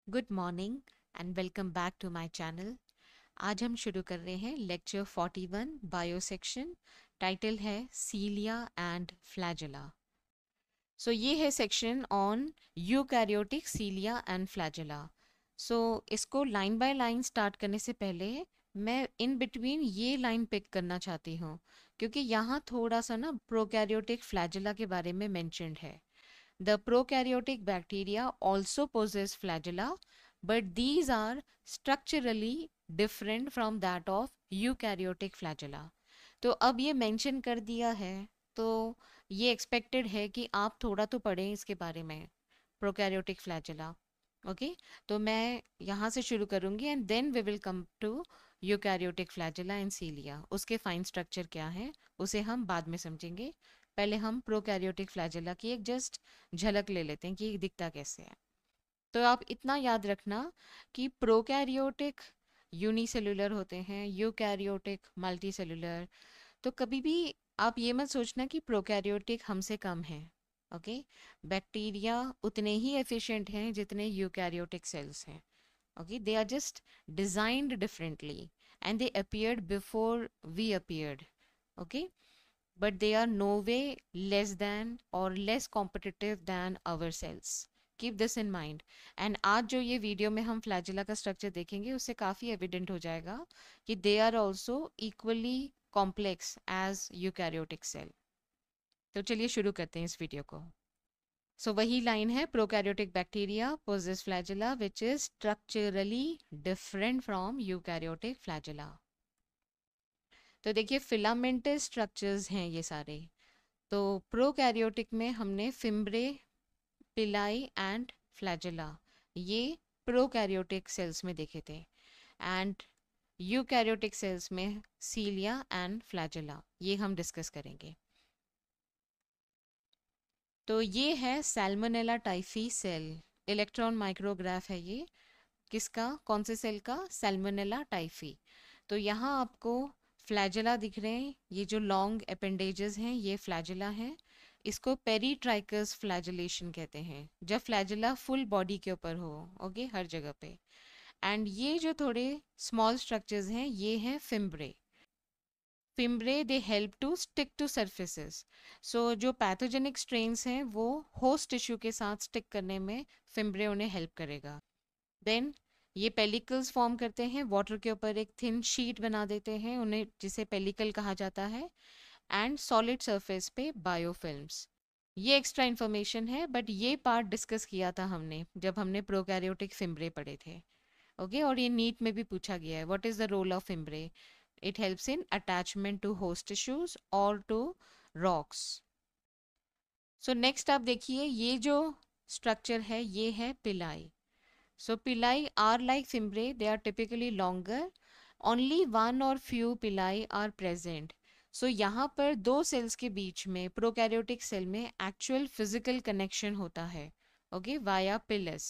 Good morning and welcome back to my channel. आज हम शुरू कर रहे हैं लेक्चर 41 बायो सेक्शन। टाइटल है सीलिया एंड फ्लैजेला। सो ये है section on eukaryotic cilia and flagella. So इसको लाइन बाय लाइन स्टार्ट करने से पहले मैं इन बिटवीन ये लाइन पिक करना चाहती हूँ, क्योंकि यहाँ थोड़ा सा ना प्रोकैरियोटिक फ्लैजेला के बारे में मेंशन्ड है। The prokaryotic bacteria also possess flagella, but these are structurally different from that of eukaryotic flagella. तो अब ये मेंशन कर दिया है, तो ये एक्सपेक्टेड है कि आप थोड़ा तो पढ़ें इसके बारे में, प्रोकैरियोटिक फ्लैजेला। ओके, तो मैं यहाँ से शुरू करूँगी and then we will come to eukaryotic flagella and cilia. उसके फाइन स्ट्रक्चर क्या है उसे हम बाद में समझेंगे। पहले हम प्रोकैरियोटिक फ्लैजेला की एक जस्ट झलक ले लेते हैं कि ये दिखता कैसे है। तो आप इतना याद रखना कि प्रोकैरियोटिक यूनिसेलुलर होते हैं, यूकैरियोटिक मल्टी सेलुलर। तो कभी भी आप ये मत सोचना कि प्रोकैरियोटिक हमसे कम है। ओके, बैक्टीरिया उतने ही एफिशिएंट हैं जितने यूकैरियोटिक सेल्स हैं। Okay, they are just designed differently and they appeared before we appeared. Okay, but they are no way less than or less competitive than our cells. Keep this in mind. And आज जो ये video में हम flagella का structure देखेंगे उससे काफ़ी evident हो जाएगा कि they are also equally complex as eukaryotic cell. तो चलिए शुरू करते हैं इस वीडियो को। सो वही लाइन है, prokaryotic bacteria possess flagella which is structurally different from eukaryotic flagella. तो देखिए फिलामेंटस स्ट्रक्चर्स हैं ये सारे। तो प्रोकैरियोटिक में हमने फिम्ब्रे, पिलाई एंड फ्लैजेला, ये प्रोकैरियोटिक सेल्स में देखे थे। एंड यूकैरियोटिक सेल्स में सीलिया एंड फ्लैजेला, ये हम डिस्कस करेंगे। तो ये है Salmonella typhi cell. Electron micrograph है ये, किसका, कौन से सेल का, सैल्मोनेला टाइफी। तो यहाँ आपको फ्लैजेला दिख रहे हैं, ये जो लॉन्ग अपेंडेजेस हैं ये फ्लैजेला हैं। इसको पेरीट्राइकस फ्लैजेलेशन कहते हैं, जब फ्लैजेला फुल बॉडी के ऊपर हो, ओके, हर जगह पे। एंड ये जो थोड़े स्मॉल स्ट्रक्चर्स हैं ये हैं fimbriae. Fimbriae they help to stick to surfaces. So जो पैथोजेनिक स्ट्रेन्स हैं वो होस्ट टिश्यू के साथ स्टिक करने में फिम्ब्रे उन्हें हेल्प करेगा। देन ये पेलिकल्स फॉर्म करते हैं, वाटर के ऊपर एक थिन शीट बना देते हैं उन्हें, जिसे पेलिकल कहा जाता है। एंड सॉलिड सरफेस पे बायोफिल्म्स। ये एक्स्ट्रा इन्फॉर्मेशन है, बट ये पार्ट डिस्कस किया था हमने जब हमने प्रोकैरियोटिक फिम्ब्रे पढ़े थे। ओके, और ये नीट में भी पूछा गया है, what is the role of fimbriae. It helps in attachment to host tissues और टू रॉक्स। सो नेक्स्ट आप देखिए, ये जो स्ट्रक्चर है ये है पिलाई। So pili are like fimbriae, they are typically longer. Only one or few pili are present. So यहाँ पर दो सेल्स के बीच में, प्रोकैरियोटिक सेल में एक्चुअल फिजिकल कनेक्शन होता है, ओके, वाया पिलस।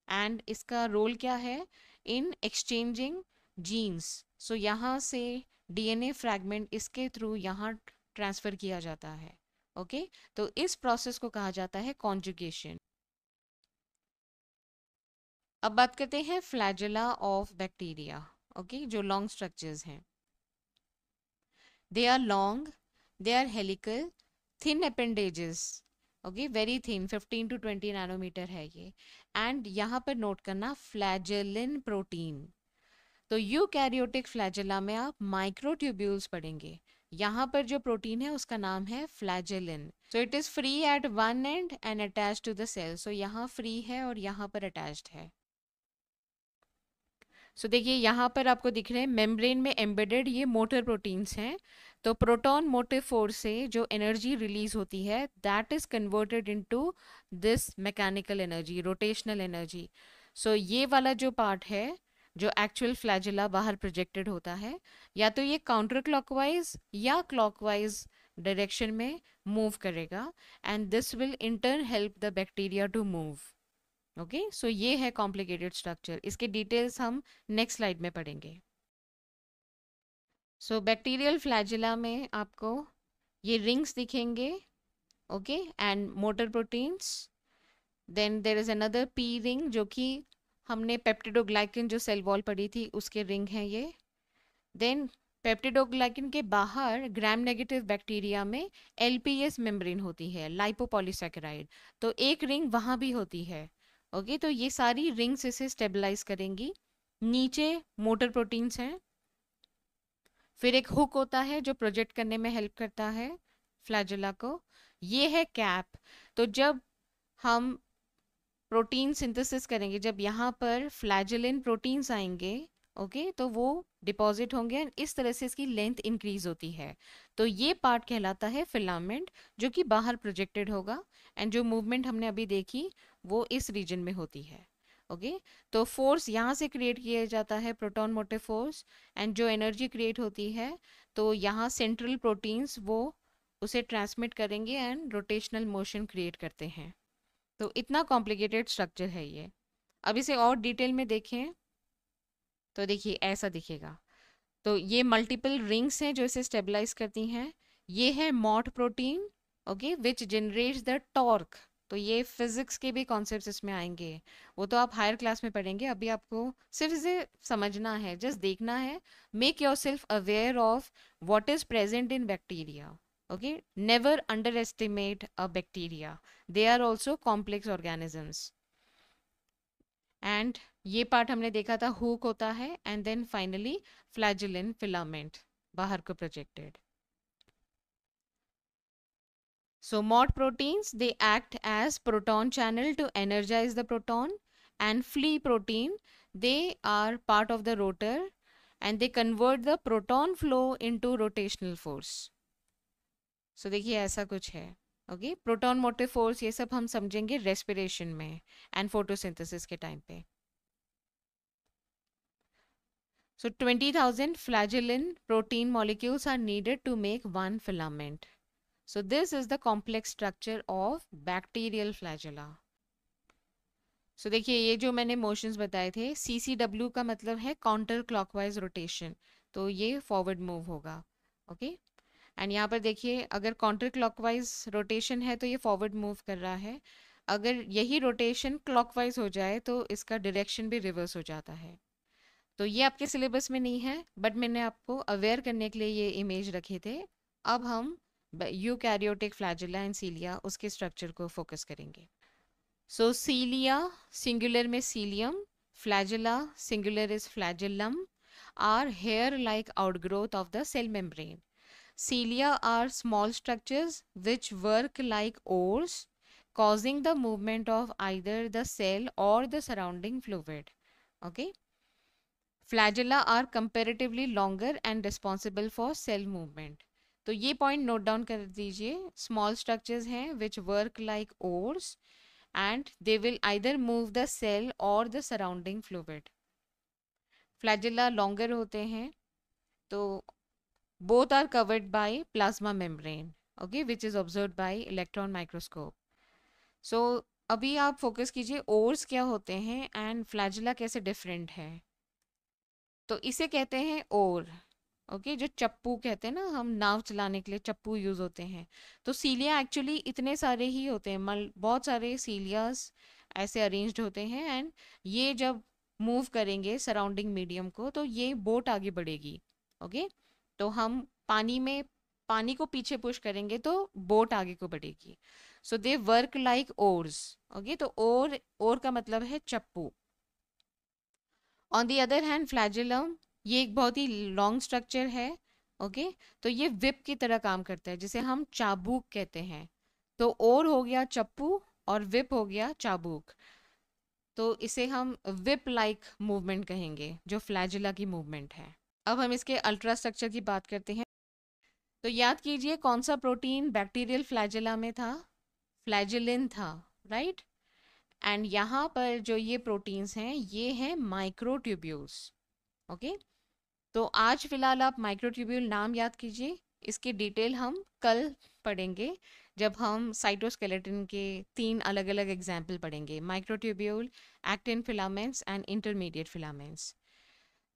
एंड इसका रोल क्या है, इन एक्सचेंजिंग जीन्स। सो यहाँ से डीएनए फ्रैगमेंट इसके थ्रू यहाँ ट्रांसफर किया जाता है। ओके, तो इस प्रोसेस को कहा जाता है कॉन्जुगेशन। अब बात करते हैं फ्लैजेला ऑफ बैक्टीरिया। ओके, जो लॉन्ग स्ट्रक्चर्स हैं, they are long, they are helical, thin appendages. Okay, very thin, 15 to 20 nanometre है ये। एंड यहाँ पर नोट करना फ्लैजेलिन प्रोटीन। तो यूकैरियोटिक फ्लैजेला में आप माइक्रोट्यूब्यूल्स पढ़ेंगे, यहाँ पर जो प्रोटीन है उसका नाम है flagellin. So it is free at one end and attach to the cell. So यहाँ फ्री है और यहाँ पर अटैच्ड है। सो देखिए यहाँ पर आपको दिख रहे हैं मेम्ब्रेन में एम्बेडेड ये मोटर प्रोटीन्स हैं। तो प्रोटॉन मोटिव फोर्स से जो एनर्जी रिलीज होती है that is converted into this mechanical energy, rotational energy. So ये वाला जो पार्ट है, जो एक्चुअल फ्लैजेला बाहर प्रोजेक्टेड होता है, या तो ये काउंटर क्लॉकवाइज या क्लॉकवाइज डायरेक्शन में मूव करेगा, and this will in turn help the bacteria to move. Okay, so ये है कॉम्प्लिकेटेड स्ट्रक्चर, इसके डिटेल्स हम नेक्स्ट स्लाइड में पढ़ेंगे। सो बैक्टीरियल फ्लैजिला में आपको ये रिंग्स दिखेंगे, okay, and motor proteins. Then there is another P ring जो कि हमने पेप्टिडोग्लाइकन जो सेल वॉल पढ़ी थी उसके रिंग हैं ये। देन पेप्टिडोग्लाइकन के बाहर ग्राम नेगेटिव बैक्टीरिया में एलपीएस मेम्ब्रेन होती है, लाइपोपॉलीसैकेराइड, तो एक रिंग वहां भी होती है। ओके, तो ये सारी रिंग्स इसे स्टेबलाइज करेंगी। नीचे मोटर प्रोटीन्स हैं, फिर एक हुक होता है जो प्रोजेक्ट करने में हेल्प करता है फ्लैजेला को। ये है कैप। तो जब हम प्रोटीन सिंथेसिस करेंगे, जब यहाँ पर फ्लैजेलिन प्रोटीन्स आएंगे, ओके, तो वो डिपॉजिट होंगे और इस तरह से इसकी लेंथ इंक्रीज होती है। तो ये पार्ट कहलाता है फिलामेंट, जो कि बाहर प्रोजेक्टेड होगा। एंड जो मूवमेंट हमने अभी देखी वो इस रीजन में होती है। ओके, तो फोर्स यहाँ से क्रिएट किया जाता है, प्रोटॉन मोटिव फोर्स। एंड जो एनर्जी क्रिएट होती है, तो यहाँ सेंट्रल प्रोटीन्स वो उसे ट्रांसमिट करेंगे एंड रोटेशनल मोशन क्रिएट करते हैं। तो इतना कॉम्प्लिकेटेड स्ट्रक्चर है ये। अब इसे और डिटेल में देखें तो देखिए ऐसा दिखेगा। तो ये मल्टीपल रिंग्स हैं जो इसे स्टेबलाइज करती हैं। ये है mot protein, okay, which generates the torque. तो ये फिजिक्स के भी कॉन्सेप्ट्स इसमें आएंगे, वो तो आप हायर क्लास में पढ़ेंगे, अभी आपको सिर्फ इसे समझना है, जस्ट देखना है। Make yourself aware of what is present in bacteria. Okay, never underestimate a bacteria, they are also complex organisms. And ये पार्ट हमने देखा था, हुक होता है, and then finally flagellin filament बाहर को projected. So MOT proteins, they act as proton channel to energize the proton, and flea protein, they are part of the rotor and they convert the proton flow into rotational force. So देखिए ऐसा कुछ है। Okay, proton motive force ये सब हम समझेंगे respiration में and photosynthesis के टाइम पे। So 20,000 flagellin protein molecules are needed to make one filament. So this is the complex structure of bacterial flagella. So देखिए ये जो मैंने मोशंस बताए थे, CCW का मतलब है काउंटर क्लॉकवाइज रोटेशन, तो ये फॉरवर्ड मूव होगा। ओके, एंड यहाँ पर देखिए अगर काउंटर क्लॉकवाइज रोटेशन है तो ये फॉरवर्ड मूव कर रहा है। अगर यही रोटेशन क्लॉकवाइज हो जाए तो इसका डायरेक्शन भी रिवर्स हो जाता है। तो ये आपके सिलेबस में नहीं है, बट मैंने आपको अवेयर करने के लिए ये इमेज रखे थे। अब हम यूकैरियोटिक फ्लैजेला एंड सीलिया उसके स्ट्रक्चर को फोकस करेंगे। सो सीलिया सिंगुलर में cilium, flagella singular is flagellum, are hair like outgrowth of the cell membrane. Cilia are small structures which work like oars, causing the movement of either the cell or the surrounding fluid. Okay. Flagella are comparatively longer and responsible for cell movement. तो ये point note down कर दीजिए। Small structures हैं which work like oars and they will either move the cell or the surrounding fluid. Flagella longer होते हैं, तो both are covered by plasma membrane, okay, which is observed by electron microscope. So अभी आप focus कीजिए ores क्या होते हैं and flagella कैसे डिफरेंट है। तो इसे कहते हैं ओर, ओके, जो चप्पू कहते हैं ना, हम नाव चलाने के लिए चप्पू यूज होते हैं। तो सीलिया एक्चुअली इतने सारे ही होते हैं, बहुत सारे सीलियास ऐसे अरेंज्ड होते हैं, एंड ये जब मूव करेंगे सराउंडिंग मीडियम को तो ये बोट आगे बढ़ेगी। ओके, तो हम पानी को पीछे पुश करेंगे तो बोट आगे को बढ़ेगी। So they work like oars. Okay, तो ओर का मतलब है चप्पू। On the other hand flagellum, ये एक बहुत ही लॉन्ग स्ट्रक्चर है। ओके, तो ये विप की तरह काम करता है, जिसे हम चाबुक कहते हैं। तो ओर हो गया चप्पू और विप हो गया चाबुक, तो इसे हम विप लाइक मूवमेंट कहेंगे, जो फ्लैजेला की मूवमेंट है। अब हम इसके अल्ट्रा स्ट्रक्चर की बात करते हैं। तो याद कीजिए कौन सा प्रोटीन बैक्टीरियल फ्लैजेला में था, फ्लैजेलिन था, राइट। एंड यहाँ पर जो ये प्रोटीन्स हैं ये हैं माइक्रोट्यूब्यूल्स। ओके, तो आज फिलहाल आप माइक्रोट्यूब्यूल नाम याद कीजिए, इसकी डिटेल हम कल पढ़ेंगे जब हम साइटोस्केलेटन के 3 अलग अलग एग्जाम्पल पढ़ेंगे, microtubule, actin filaments and intermediate filaments.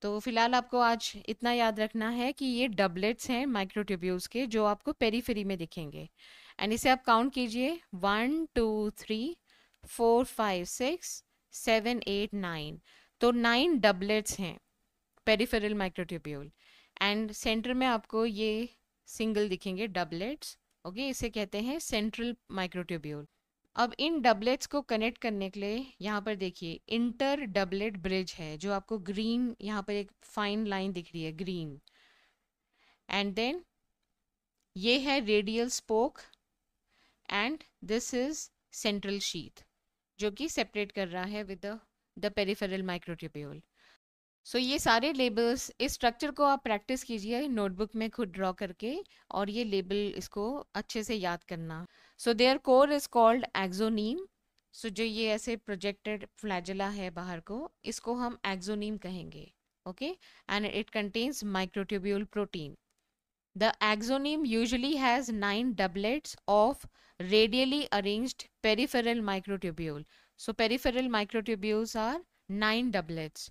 तो फिलहाल आपको आज इतना याद रखना है कि ये डबलेट्स हैं माइक्रोट्यूब्यूल्स के, जो आपको पेरीफेरी में दिखेंगे। एंड इसे आप काउंट कीजिए 1 2 3 4 5 6 7, 8, 9, तो 9 डबलेट्स हैं पेरिफेरल माइक्रोट्यूब्यूल, एंड सेंटर में आपको ये सिंगल दिखेंगे डबलेट्स। ओके, इसे कहते हैं सेंट्रल माइक्रोट्यूब्यूल। अब इन डबलेट्स को कनेक्ट करने के लिए यहाँ पर देखिए इंटर डबलेट ब्रिज है, जो आपको ग्रीन यहाँ पर एक फाइन लाइन दिख रही है, ग्रीन। एंड देन ये है radial spoke and this is central sheath, जो कि सेपरेट कर रहा है विद द पेरिफेरल माइक्रोट्यूब्यूल। सो ये सारे लेबल्स, इस स्ट्रक्चर को आप प्रैक्टिस कीजिए नोटबुक में खुद ड्रॉ करके, और ये लेबल इसको अच्छे से याद करना। So there core is called axoneme. So जो ये ऐसे प्रोजेक्टेड फ्लैजेला है बाहर को, इसको हम एक्सोनीम कहेंगे। Okay, and it contains microtubule protein. The axoneme usually has 9 doublets of radially arranged peripheral microtubule. So peripheral microtubules are 9 doublets.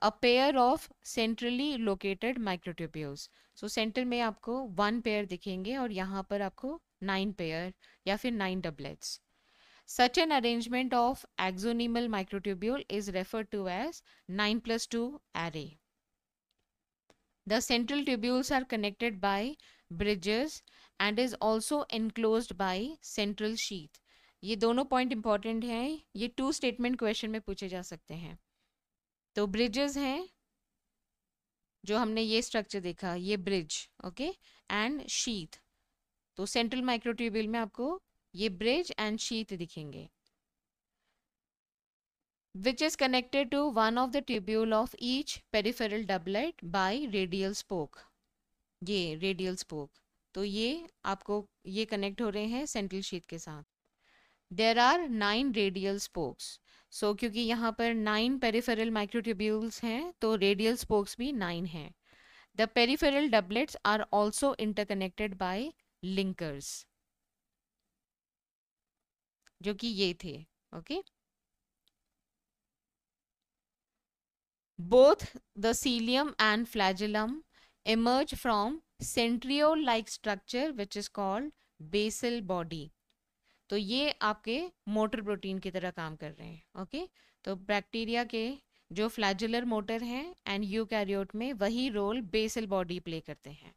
A pair of centrally located microtubules. So center में आपको 1 pair दिखेंगे और यहाँ पर आपको 9 pair या फिर 9 doublets. Such an arrangement of axonemal microtubule is referred to as 9+2 array. The central tubules are connected by bridges and is also enclosed by central sheath. ये दोनों पॉइंट इंपॉर्टेंट हैं, ये 2 स्टेटमेंट क्वेश्चन में पूछे जा सकते हैं। तो ब्रिजेस हैं, जो हमने ये स्ट्रक्चर देखा, ये ब्रिज, ओके, एंड शीथ। तो सेंट्रल माइक्रोट्यूब्यूल में आपको ये ब्रिज एंड शीथ दिखेंगे, which is connected to one of the tubule of each peripheral doublet by radial spoke. ये radial spoke, तो ये आपको ये कनेक्ट हो रहे हैं सेंट्रल शीथ के साथ। There are 9 radial spokes. So क्योंकि यहाँ पर 9 peripheral microtubules हैं, तो radial spokes भी 9 हैं। The peripheral doublets are also interconnected by linkers, जो कि ये थे, okay. Both the cilium and flagellum emerge from centriole-like structure which is called basal body. तो ये आपके मोटर प्रोटीन की तरह काम कर रहे हैं, ओके। तो बैक्टीरिया के जो फ्लैजुलर मोटर हैं एंड यूकैरियोट में वही रोल बेसल बॉडी प्ले करते हैं,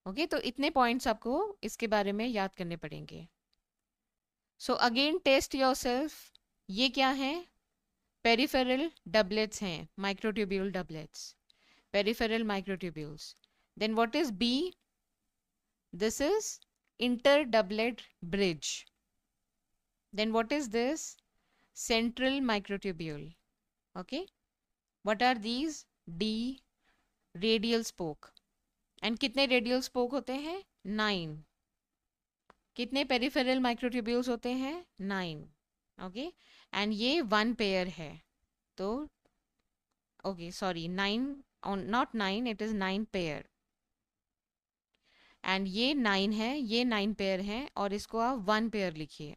ओके। तो इतने पॉइंट्स आपको इसके बारे में याद करने पड़ेंगे। सो अगेन टेस्ट योरसेल्फ, ये क्या है? पेरिफेरल डबलेट्स हैं, microtubule doublets, peripheral microtubules. Then what is B? This is inter doublet bridge. Then what is this? Central microtubule, okay. What are these? D, radial spoke. And कितने radial spoke होते हैं? 9। कितने peripheral microtubules होते हैं? 9, okay. And ये 1 pair है, तो okay sorry 9, not 9, it is 9 pair. And ये 9 है, ये 9 पेयर है, और इसको आप 1 पेयर लिखिए।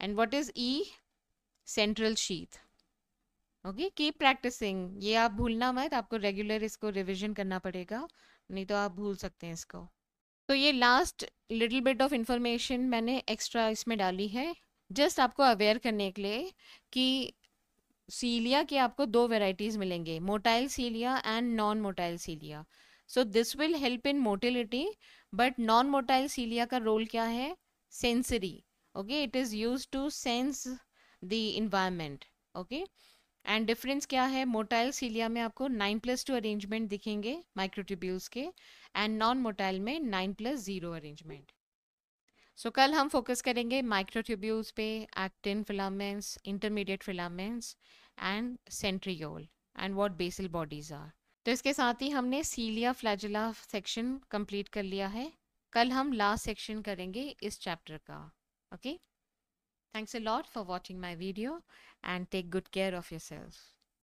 And what is E? Central sheath, okay. Keep practicing, ये आप भूलना मत, आपको रेगुलर इसको रिविजन करना पड़ेगा, नहीं तो आप भूल सकते हैं इसको। तो ये last little bit of information मैंने एक्स्ट्रा इसमें डाली है, जस्ट आपको अवेयर करने के लिए कि सीलिया के आपको 2 वेराइटीज मिलेंगे, motile cilia and non motile cilia. So this will help in motility, but non motile cilia का रोल क्या है? Sensory, okay. It is used to sense the environment, okay. And difference क्या है? मोटाइल सीलिया में आपको 9+2 arrangement दिखेंगे microtubules के, and non motile में 9+0 अरेंजमेंट। सो कल हम फोकस करेंगे माइक्रोट्यूब्यूल्स पे, actin filaments, intermediate filaments and centriole, and what basal bodies are. तो इसके साथ ही हमने सीलिया फ्लैजुला सेक्शन कंप्लीट कर लिया है। कल हम लास्ट सेक्शन करेंगे इस चैप्टर का, okay. Thanks a lot for watching my video and take good care of yourself.